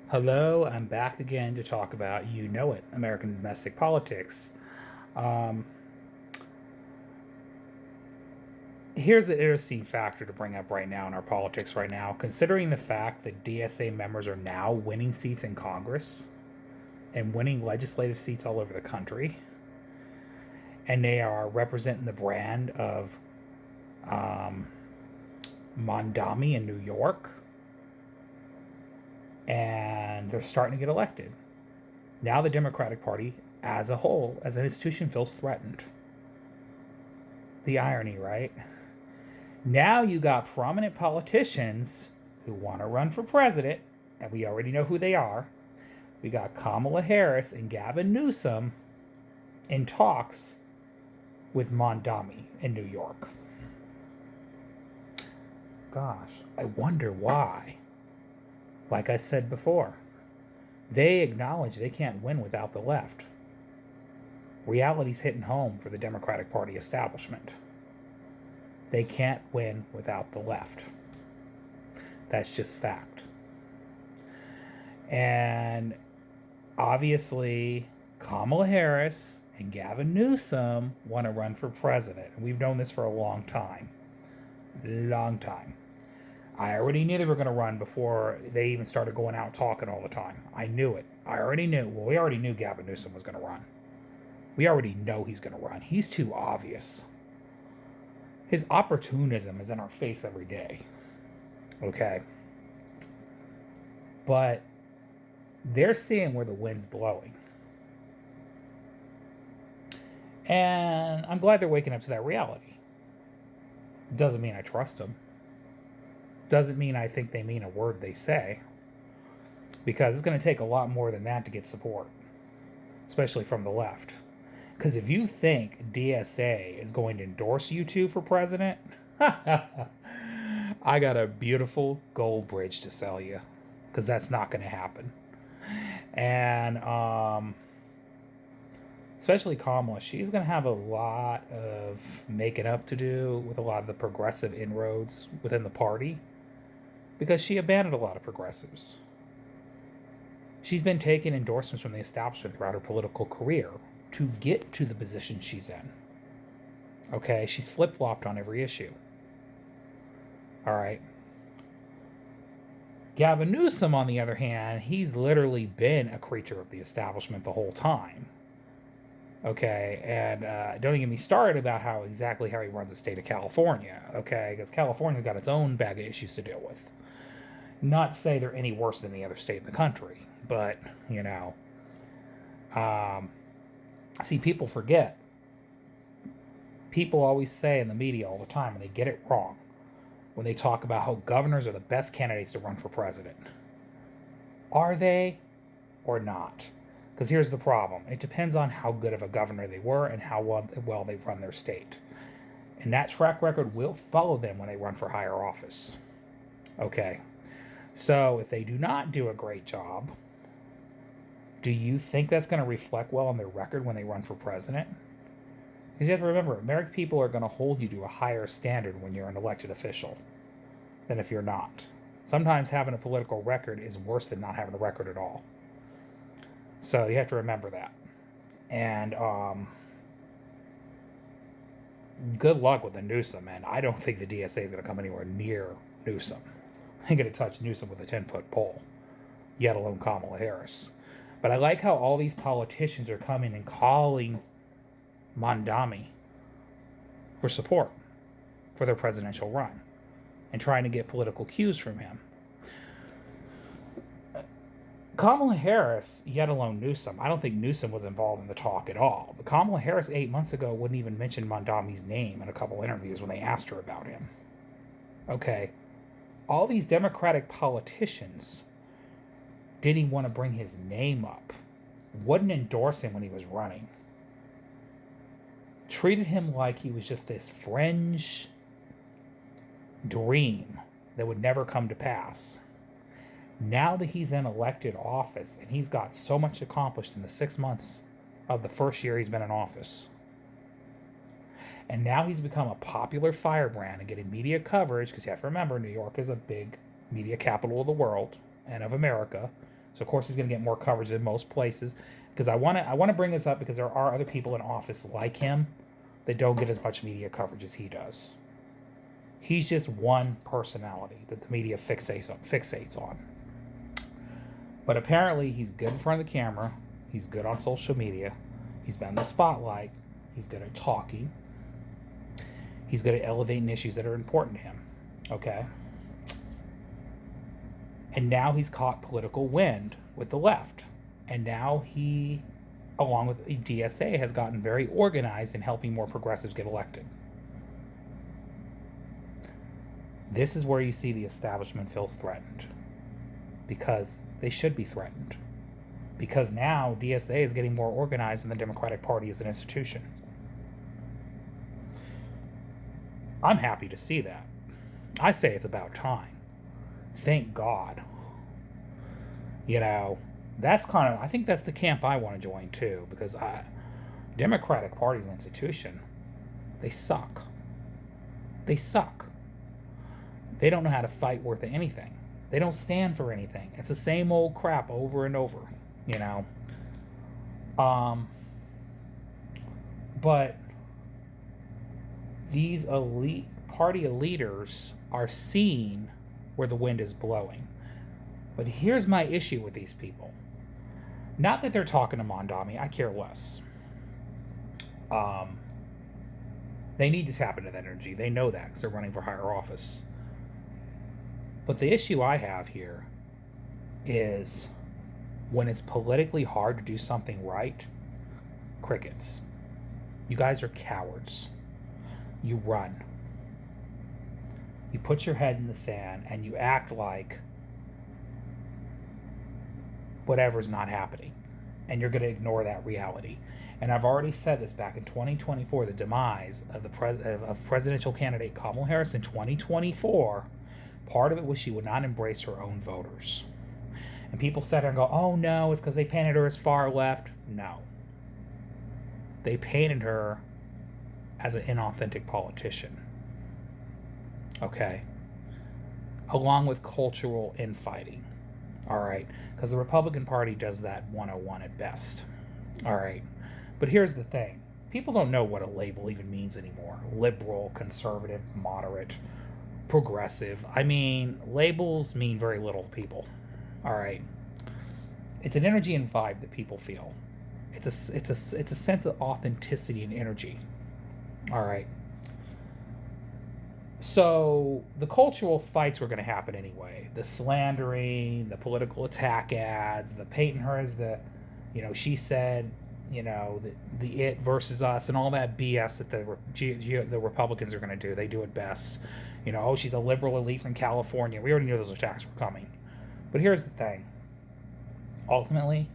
Hello, I'm back again to talk about you know it, American domestic politics. Um, Here's an interesting factor to bring up right now in our politics right now, considering the fact that DSA members are now winning seats in Congress and winning legislative seats all over the country, and they are representing the brand of um, Mondami in New York, and they're starting to get elected. Now the Democratic Party, as a whole, as an institution, feels threatened. The irony, right? Now you got prominent politicians who want to run for president, and we already know who they are. We got Kamala Harris and Gavin Newsom in talks with Mondami in New York. Gosh, I wonder why. Like I said before, they acknowledge they can't win without the left. Reality's hitting home for the Democratic Party establishment. They can't win without the left. That's just fact. And obviously, Kamala Harris and Gavin Newsom want to run for president. And we've known this for a long time. Long time. I already knew they were going to run before they even started going out talking all the time. I knew it. I already knew. Well, we already knew Gavin Newsom was going to run. We already know he's going to run. He's too obvious. His opportunism is in our face every day. Okay? But they're seeing where the wind's blowing. And I'm glad they're waking up to that reality. Doesn't mean I trust them. Doesn't mean I think they mean a word they say. Because it's going to take a lot more than that to get support, especially from the left. Because if you think DSA is going to endorse you two for president, I got a beautiful gold bridge to sell you. Because that's not going to happen. And especially Kamala, she's going to have a lot of making up to do with a lot of the progressive inroads within the party because she abandoned a lot of progressives. She's been taking endorsements from the establishment throughout her political career to get to the position she's in. Okay, she's flip flopped on every issue. All right. Gavin Newsom, on the other hand, he's literally been a creature of the establishment the whole time. Okay, and don't even get me started about how he runs the state of California. Okay, because California's got its own bag of issues to deal with. Not to say they're any worse than any other state in the country, but you know, see, people forget. People always say in the media all the time, and they get it wrong when they talk about how governors are the best candidates to run for president. Are they or not? Because here's the problem. It depends on how good of a governor they were and how well they run their state. And that track record will follow them when they run for higher office. Okay. So if they do not do a great job, do you think that's going to reflect well on their record when they run for president? Because you have to remember, American people are going to hold you to a higher standard when you're an elected official than if you're not. Sometimes having a political record is worse than not having a record at all. So you have to remember that. And good luck with the Newsom, man. I don't think the DSA is going to come anywhere near Newsom. They're going to touch Newsom with a 10-foot pole, yet alone Kamala Harris. But I like how all these politicians are coming and calling Mondami for support for their presidential run and trying to get political cues from him. Kamala Harris, yet alone Newsom, I don't think Newsom was involved in the talk at all. But Kamala Harris 8 months ago wouldn't even mention Mondami's name in a couple interviews when they asked her about him. Okay, all these Democratic politicians didn't want to bring his name up, wouldn't endorse him when he was running, treated him like he was just this fringe dream that would never come to pass. Now that he's in elected office and he's got so much accomplished in the 6 months of the first year he's been in office, and now he's become a popular firebrand and getting media coverage, because you have to remember, New York is a big media capital of the world and of America. So of course he's going to get more coverage than most places. Because I want to bring this up because there are other people in office like him that don't get as much media coverage as he does. He's just one personality that the media fixates on. But apparently he's good in front of the camera. He's good on social media. He's been in the spotlight. He's good at talking. He's good at elevating issues that are important to him. Okay? And now he's caught political wind with the left. And now he, along with DSA, has gotten very organized in helping more progressives get elected. This is where you see the establishment feels threatened. Because they should be threatened. Because now DSA is getting more organized in the Democratic Party as an institution. I'm happy to see that. I say it's about time. Thank God. You know, that's kind of, I think that's the camp I want to join too, because Democratic Party as an institution, they suck. They suck. They don't know how to fight worth anything. They don't stand for anything. It's the same old crap over and over, you know. But these elite party leaders are seeing where the wind is blowing. But here's my issue with these people. Not that they're talking to Mondami, I care less. They need to tap into that energy. They know that because they're running for higher office. But the issue I have here is when it's politically hard to do something right, crickets. You guys are cowards. You run. You put your head in the sand and you act like whatever's not happening. And you're going to ignore that reality. And I've already said this back in 2024, the demise of the presidential candidate Kamala Harris in 2024, part of it was she would not embrace her own voters. And people sat there and go, oh no, it's because they painted her as far left. No. They painted her as an inauthentic politician. Okay? Along with cultural infighting. All right? Because the Republican Party does that 101 at best. All right? But here's the thing. People don't know what a label even means anymore. Liberal, conservative, moderate, progressive. I mean, labels mean very little to people. All right? It's an energy and vibe that people feel. It's a sense of authenticity and energy. All right? So the cultural fights were going to happen anyway. The slandering, the political attack ads, the painting her as the, she said, the it versus us and all that BS that the Republicans are going to do. They do it best. Oh, she's a liberal elite from California. We already knew those attacks were coming. But here's the thing. Ultimately,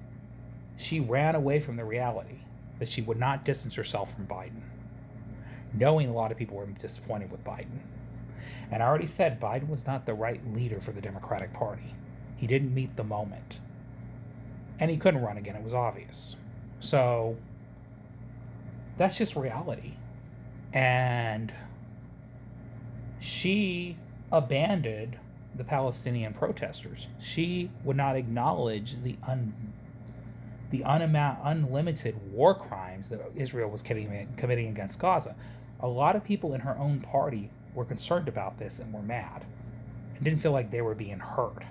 she ran away from the reality that she would not distance herself from Biden, knowing a lot of people were disappointed with Biden. And I already said Biden was not the right leader for the Democratic Party. He didn't meet the moment. And he couldn't run again, it was obvious. So, that's just reality. And she abandoned the Palestinian protesters. She would not acknowledge the unlimited war crimes that Israel was committing against Gaza. A lot of people in her own party were concerned about this and were mad and didn't feel like they were being heard.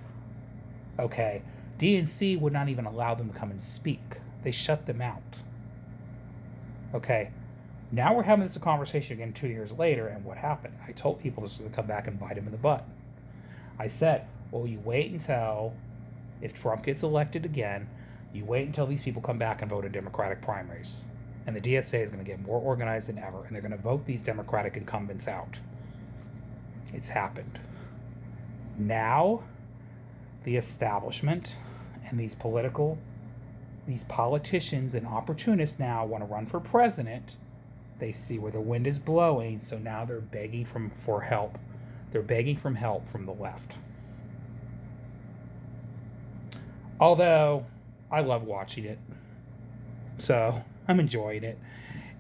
Okay? DNC would not even allow them to come and speak. They shut them out. Okay? Now we're having this conversation again 2 years later, and what happened? I told people this was going to come back and bite him in the butt. I said, well, you wait until, if Trump gets elected again, you wait until these people come back and vote in Democratic primaries. And the DSA is going to get more organized than ever, and they're going to vote these Democratic incumbents out. It's happened. Now, the establishment and these politicians and opportunists now want to run for president. They see where the wind is blowing, so now they're begging for help. They're begging for help from the left. Although, I love watching it. So, I'm enjoying it.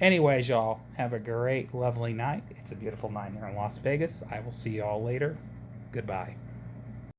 Anyways, y'all, have a great, lovely night. It's a beautiful night here in Las Vegas. I will see y'all later. Goodbye.